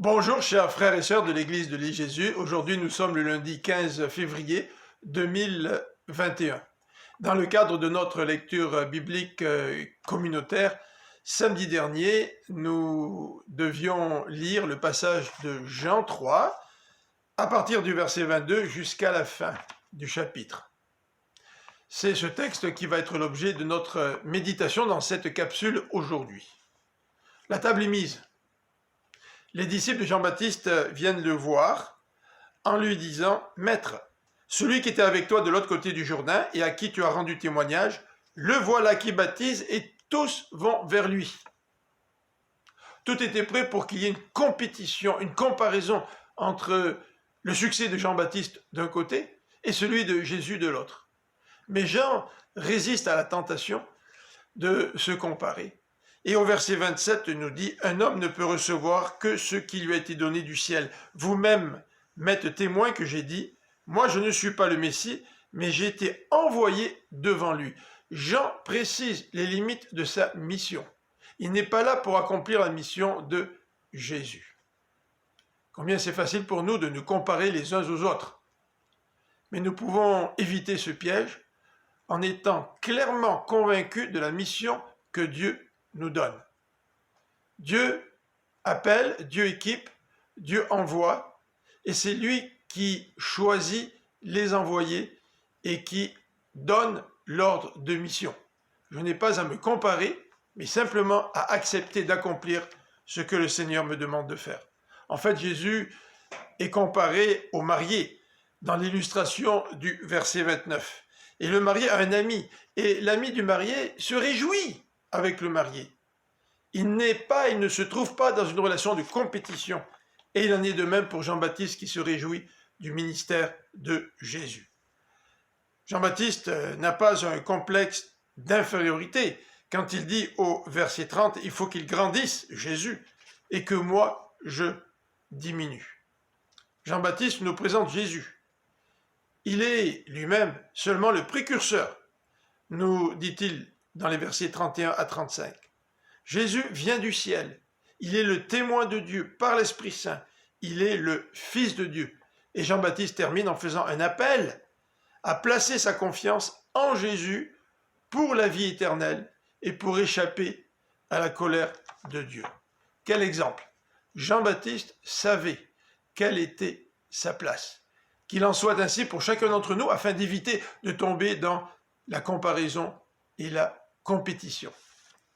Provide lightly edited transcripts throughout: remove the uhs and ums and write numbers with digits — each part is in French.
Bonjour chers frères et sœurs de l'église de l'Île Jésus. Aujourd'hui nous sommes le lundi 15 février 2021. Dans le cadre de notre lecture biblique communautaire, samedi dernier, nous devions lire le passage de Jean 3 à partir du verset 22 jusqu'à la fin du chapitre. C'est ce texte qui va être l'objet de notre méditation dans cette capsule aujourd'hui. La table est mise. Les disciples de Jean-Baptiste viennent le voir en lui disant « Maître, celui qui était avec toi de l'autre côté du Jourdain et à qui tu as rendu témoignage, le voilà qui baptise et tous vont vers lui. » Tout était prêt pour qu'il y ait une compétition, une comparaison entre le succès de Jean-Baptiste d'un côté et celui de Jésus de l'autre. Mais Jean résiste à la tentation de se comparer. Et au verset 27 nous dit « Un homme ne peut recevoir que ce qui lui a été donné du ciel. Vous-même m'êtes témoin que j'ai dit, moi je ne suis pas le Messie, mais j'ai été envoyé devant lui. » Jean précise les limites de sa mission. Il n'est pas là pour accomplir la mission de Jésus. Combien c'est facile pour nous de nous comparer les uns aux autres. Mais nous pouvons éviter ce piège en étant clairement convaincus de la mission que Dieu nous donne. Dieu appelle, Dieu équipe, Dieu envoie, et c'est lui qui choisit les envoyés et qui donne l'ordre de mission. Je n'ai pas à me comparer, mais simplement à accepter d'accomplir ce que le Seigneur me demande de faire. En fait, Jésus est comparé au marié dans l'illustration du verset 29. Et le marié a un ami, et l'ami du marié se réjouit avec le marié. Il ne se trouve pas dans une relation de compétition. Et il en est de même pour Jean-Baptiste qui se réjouit du ministère de Jésus. Jean-Baptiste n'a pas un complexe d'infériorité quand il dit au verset 30, il faut qu'il grandisse, Jésus, et que moi, je diminue. Jean-Baptiste nous présente Jésus. Il est lui-même seulement le précurseur, nous dit-il dans les versets 31 à 35. Jésus vient du ciel. Il est le témoin de Dieu par l'Esprit Saint. Il est le Fils de Dieu. Et Jean-Baptiste termine en faisant un appel à placer sa confiance en Jésus pour la vie éternelle et pour échapper à la colère de Dieu. Quel exemple! Jean-Baptiste savait quelle était sa place. Qu'il en soit ainsi pour chacun d'entre nous afin d'éviter de tomber dans la comparaison et la compétition.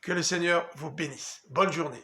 Que le Seigneur vous bénisse. Bonne journée.